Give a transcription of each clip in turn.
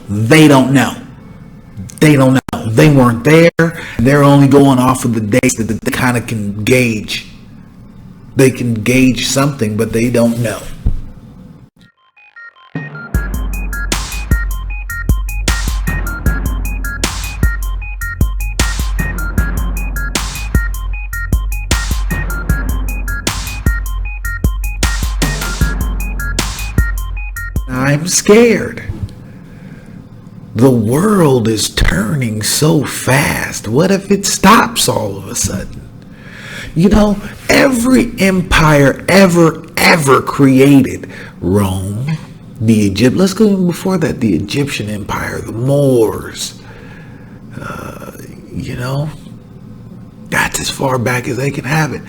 They don't know. They don't know. They weren't there. They're only going off of the dates that they kind of can gauge. They can gauge something, but they don't know. I'm scared. The world is turning so fast. What if it stops all of a sudden? You know, every empire ever created, Rome, the Egypt. Let's go even before that, the Egyptian Empire, the Moors. That's as far back as they can have it.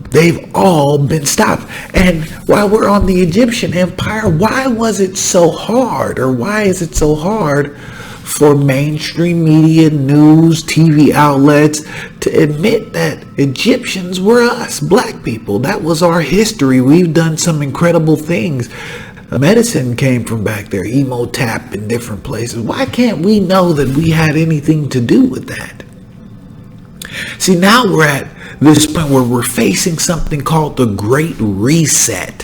They've all been stopped. And while we're on the Egyptian Empire, why was it so hard, or why is it so hard for mainstream media, news, TV outlets to admit that Egyptians were us, black people? That was our history. We've done some incredible things. Medicine came from back there, Emotap in different places. Why can't we know that we had anything to do with that? See, now we're at this point where we're facing something called the Great Reset,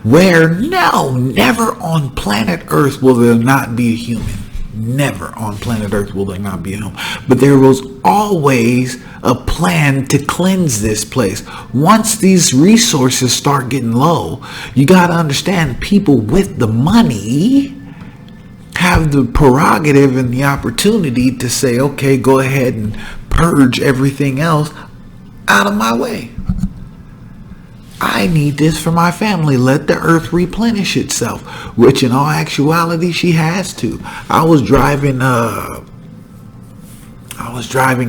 where never on planet Earth will there not be a human. Never on planet Earth will there not be a human. But there was always a plan to cleanse this place. Once these resources start getting low, you got to understand, people with the money have the prerogative and the opportunity to say, okay, go ahead and purge everything else out of my way. I need this for my family. Let the earth replenish itself, which in all actuality she has to. I was driving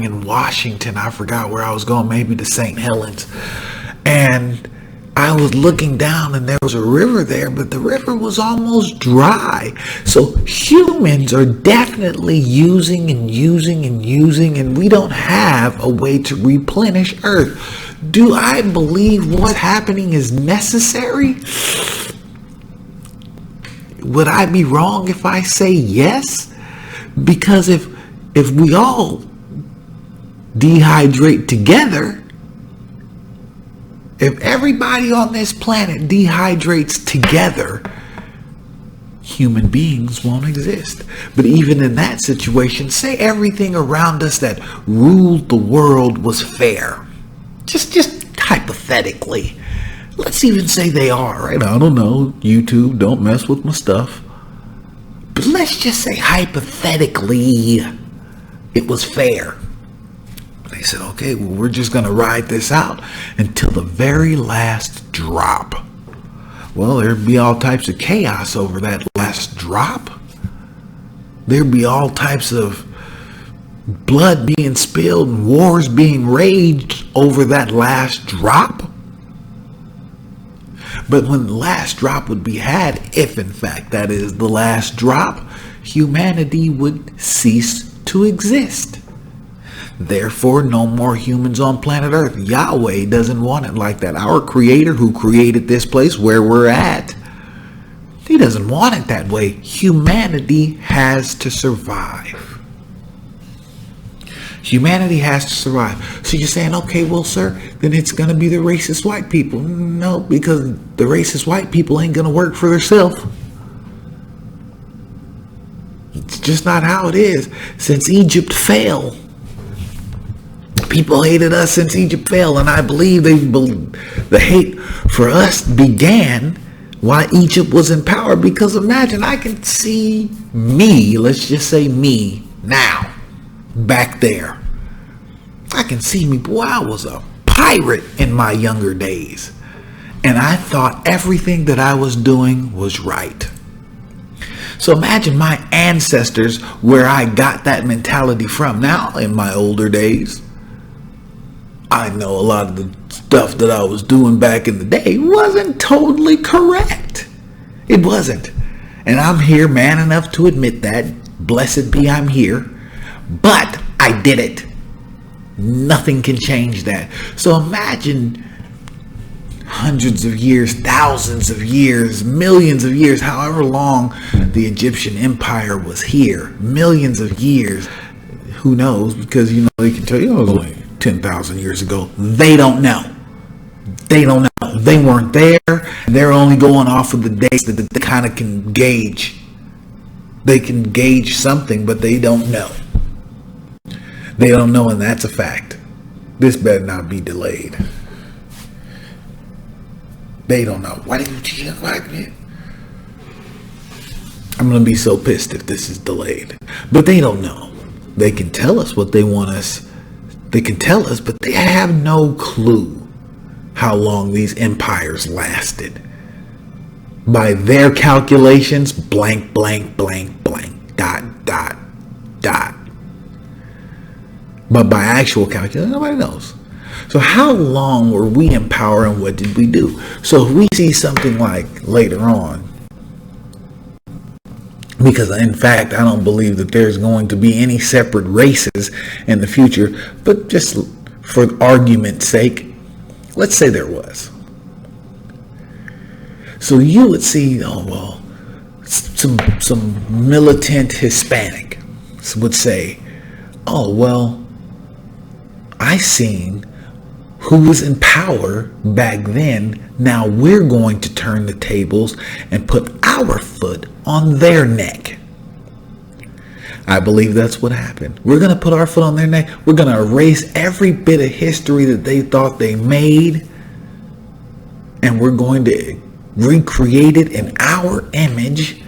in Washington. I forgot where I was going, maybe to St. Helens. And I was looking down and there was a river there, but the river was almost dry. So humans are definitely using, and we don't have a way to replenish Earth. Do I believe what's happening is necessary? Would I be wrong if I say yes? Because if we all dehydrate together, if everybody on this planet dehydrates together, human beings won't exist. But even in that situation, say everything around us that ruled the world was fair. Just hypothetically. Let's even say they are, right? I don't know. YouTube, don't mess with my stuff. But let's just say hypothetically it was fair. They said, okay, well, we're just going to ride this out until the very last drop. Well, there'd be all types of chaos over that last drop. There'd be all types of blood being spilled and wars being raged over that last drop. But when the last drop would be had, if in fact that is the last drop, humanity would cease to exist. Therefore, no more humans on planet Earth. Yahweh doesn't want it like that. Our Creator, who created this place where we're at, He doesn't want it that way. Humanity has to survive. Humanity has to survive. So you're saying, okay, well, sir, then it's going to be the racist white people. No, because the racist white people ain't going to work for themselves. It's just not how it is. Since Egypt fell, people hated us since Egypt fell, and I believe the hate for us began while Egypt was in power. Because imagine, I can see me, let's just say me, now, back there. I can see me. Boy, I was a pirate in my younger days, and I thought everything that I was doing was right. So imagine my ancestors, where I got that mentality from. Now, in my older days, I know a lot of the stuff that I was doing back in the day wasn't totally correct. It wasn't. And I'm here, man enough to admit that. Blessed be I'm here. But I did it. Nothing can change that. So imagine hundreds of years, thousands of years, millions of years, however long the Egyptian empire was here, millions of years. Who knows? Because, they can tell you, it was only 10,000 years ago. They don't know. They don't know. They weren't there. They're only going off of the dates that they kind of can gauge. They can gauge something, but they don't know. They don't know, and that's a fact. This better not be delayed. They don't know. Why didn't you like me? I'm going to be so pissed if this is delayed. But they don't know. They can tell us what they want us. They can tell us, but they have no clue how long these empires lasted. By their calculations, blank, blank, blank, blank, dot, dot, dot. But by actual calculation, nobody knows. So how long were we in power and what did we do? So if we see something like later on, because in fact, I don't believe that there's going to be any separate races in the future, but just for argument's sake, let's say there was. So you would see, some militant Hispanic would say, I seen who was in power back then. Now we're going to turn the tables and put our foot on their neck. I believe that's what happened. We're going to put our foot on their neck. We're going to erase every bit of history that they thought they made. And we're going to recreate it in our image.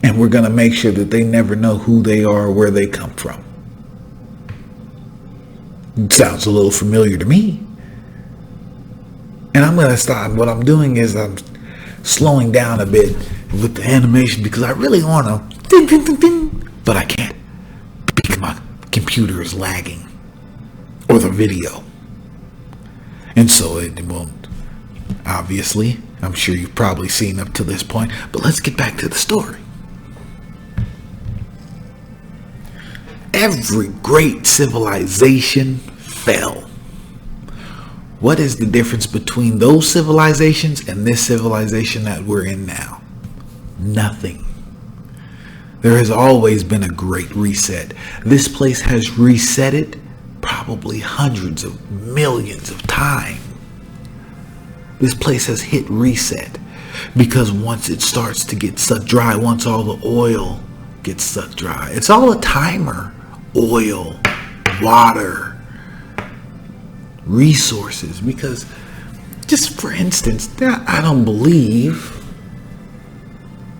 And we're going to make sure that they never know who they are or where they come from. It sounds a little familiar to me. And I'm going to stop. What I'm doing is I'm slowing down a bit with the animation because I really want to ding, ding, ding, ding, but I can't because my computer is lagging or the video. And so it won't, obviously. I'm sure you've probably seen up to this point, but let's get back to the story. Every great civilization fell. What is the difference between those civilizations and this civilization that we're in now? Nothing. There has always been a great reset. This place has resetted probably hundreds of millions of times. This place has hit reset because once it starts to get sucked dry, once all the oil gets sucked dry, it's all a timer. Oil, water, resources, because just for instance, I don't believe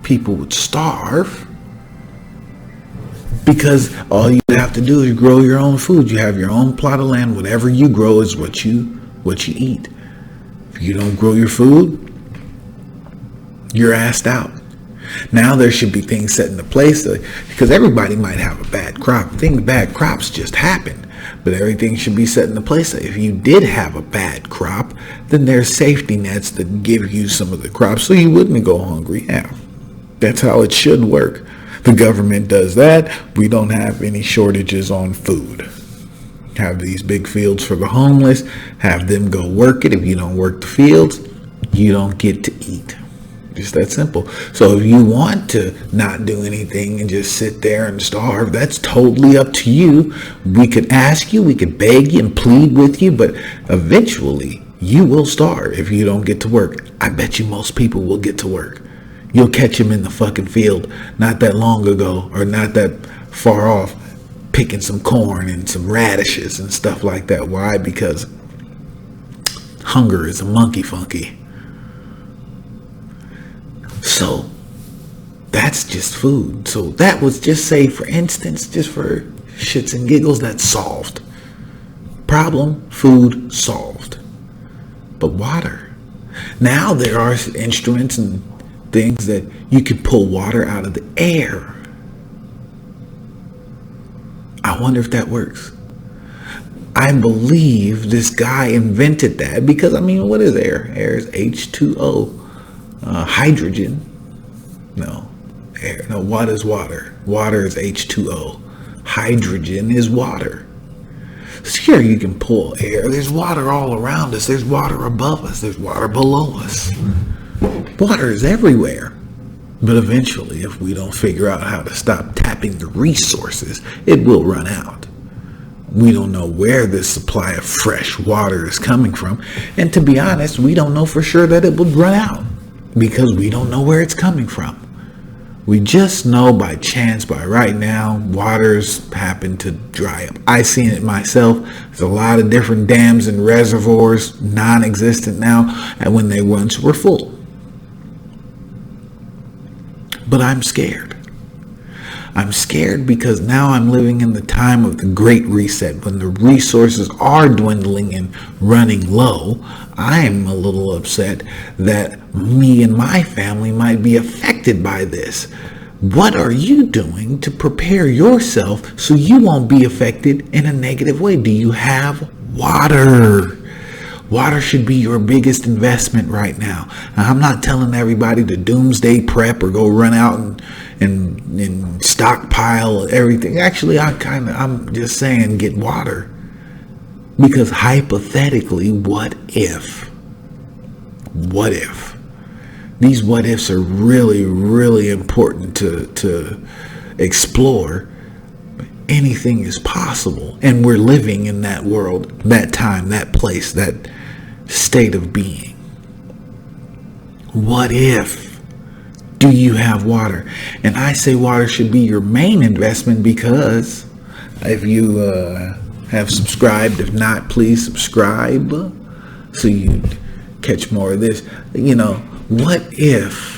people would starve because all you have to do is grow your own food. You have your own plot of land. Whatever you grow is what you eat. If you don't grow your food, you're asked out. Now there should be things set into place because everybody might have a bad crop. Bad crops just happen, but everything should be set into place. If you did have a bad crop, then there's safety nets that give you some of the crops so you wouldn't go hungry. Yeah, that's how it should work. The government does that. We don't have any shortages on food. Have these big fields for the homeless. Have them go work it. If you don't work the fields, you don't get to eat. Just that simple. So if you want to not do anything and just sit there and starve, that's totally up to you. We could ask you, we could beg you and plead with you, but eventually you will starve if you don't get to work. I bet you most people will get to work. You'll catch them in the fucking field not that long ago or not that far off picking some corn and some radishes and stuff like that. Why? Because hunger is a monkey funky. So that's just food. So that was just say, for instance, just for shits and giggles, that's solved. Problem, food, solved. But water. Now there are instruments and things that you can pull water out of the air. I wonder if that works. I believe this guy invented that because, what is air? Air is H2O. Hydrogen. No. Air. No, what is water? Water is H2O. Hydrogen is water. Sure, you can pull air. There's water all around us. There's water above us. There's water below us. Water is everywhere. But eventually, if we don't figure out how to stop tapping the resources, it will run out. We don't know where this supply of fresh water is coming from. And to be honest, we don't know for sure that it will run out because we don't know where it's coming from. We just know by chance, by right now, waters happen to dry up. I've seen it myself. There's a lot of different dams and reservoirs, non-existent now, and when they once were full. But I'm scared. I'm scared because now I'm living in the time of the Great Reset. When the resources are dwindling and running low, I'm a little upset that me and my family might be affected by this. What are you doing to prepare yourself so you won't be affected in a negative way? Do you have water? Water should be your biggest investment right now. Now, I'm not telling everybody to doomsday prep or go run out and stockpile everything. Actually, I'm just saying get water. Because hypothetically, what if? What if? These what ifs are really, really important to explore. Anything is possible. And we're living in that world, that time, that place, that state of being. What if? Do you have water? And I say water should be your main investment because if you have subscribed, if not, please subscribe so you catch more of this. You know, what if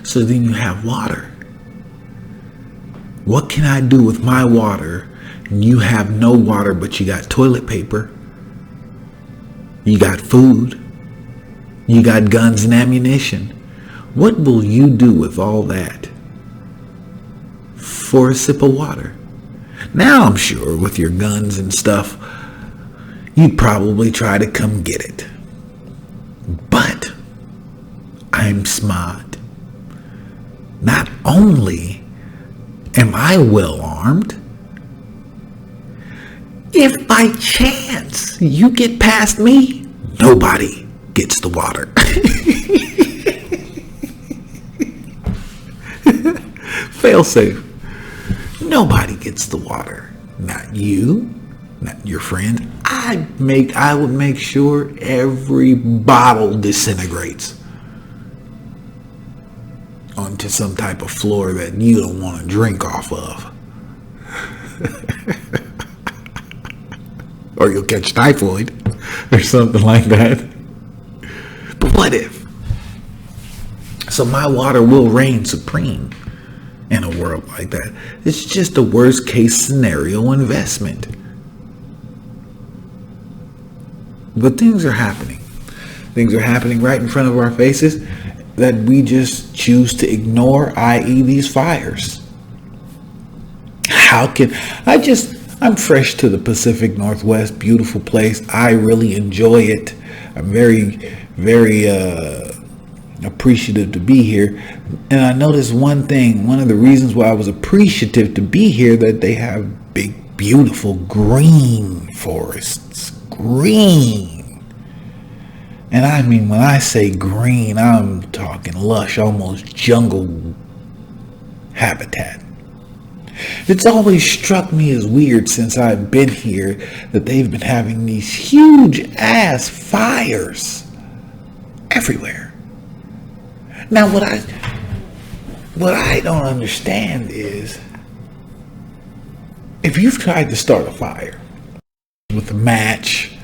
so then you have water. What can I do with my water? And you have no water, but you got toilet paper. You got food. You got guns and ammunition. What will you do with all that for a sip of water? Now I'm sure with your guns and stuff, you'd probably try to come get it. But I'm smart. Not only am I well armed, if by chance you get past me, nobody gets the water. Fail safe. Nobody gets the water. Not you, not your friends. I would make sure every bottle disintegrates onto some type of floor that you don't want to drink off of. Or you'll catch typhoid or something like that. But what if? So my water will reign supreme in a world like that. It's just a worst case scenario investment. But things are happening. Things are happening right in front of our faces that we just choose to ignore, i.e. these fires. I'm fresh to the Pacific Northwest, beautiful place. I really enjoy it. I'm very, very appreciative to be here. And I noticed one thing, one of the reasons why I was appreciative to be here, that they have big, beautiful green forests. Green. And I mean, when I say green, I'm talking lush, almost jungle habitat. It's always struck me as weird since I've been here that they've been having these huge ass fires everywhere. Now, what I don't understand is if you've tried to start a fire with a match,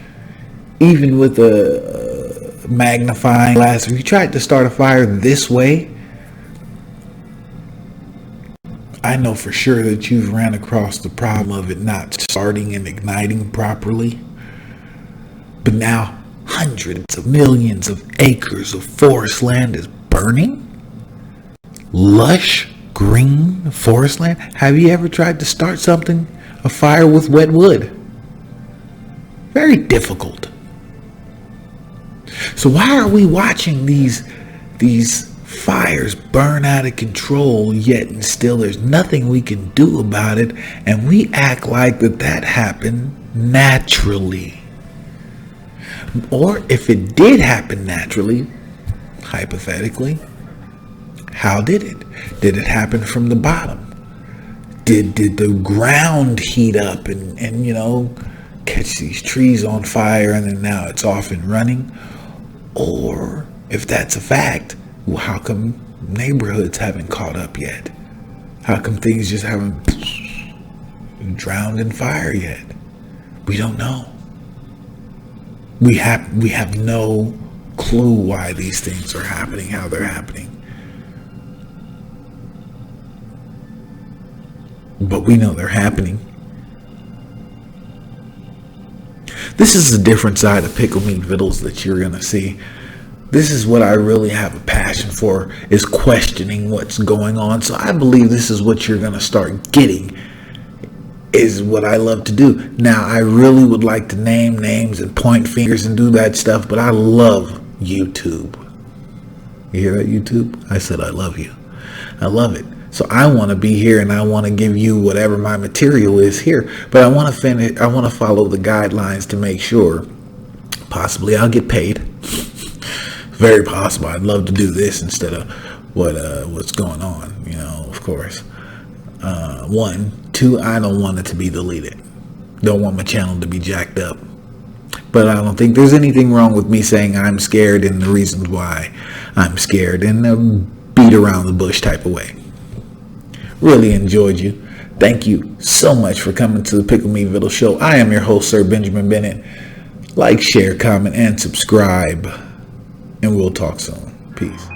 even with a magnifying glass, if you tried to start a fire this way, I know for sure that you've ran across the problem of it not starting and igniting properly. But now hundreds of millions of acres of forest land is burning. Lush green forest land. Have you ever tried to start a fire with wet wood? Very difficult. So why are we watching these Fires burn out of control, yet and still there's nothing we can do about it, and we act like that happened naturally. Or if it did happen naturally, hypothetically, how did it? Did it happen from the bottom? Did the ground heat up and catch these trees on fire, and then now it's off and running? Or if that's a fact, well, how come neighborhoods haven't caught up yet? How come things just haven't drowned in fire yet? We don't know. We have no clue why these things are happening, how they're happening. But we know they're happening. This is a different side of Pickle Meat Vittles that you're going to see. This is what I really have a passion for, is questioning what's going on. So I believe this is what you're going to start getting, is what I love to do. Now, I really would like to name names and point fingers and do that stuff, but I love YouTube. You hear that, YouTube? I said I love you. I love it. So I want to be here, and I want to give you whatever my material is here. But I want to follow the guidelines to make sure possibly I'll get paid. Very possible. I'd love to do this instead of what's going on, of course. 1, 2, I don't want it to be deleted. Don't want my channel to be jacked up. But I don't think there's anything wrong with me saying I'm scared and the reasons why I'm scared, in a beat around the bush type of way. Really enjoyed you. Thank you so much for coming to the Pickle Me Vittles Show. I am your host, Sir Benjamin Bennett. Like, share, comment, and subscribe. And we'll talk soon. Peace.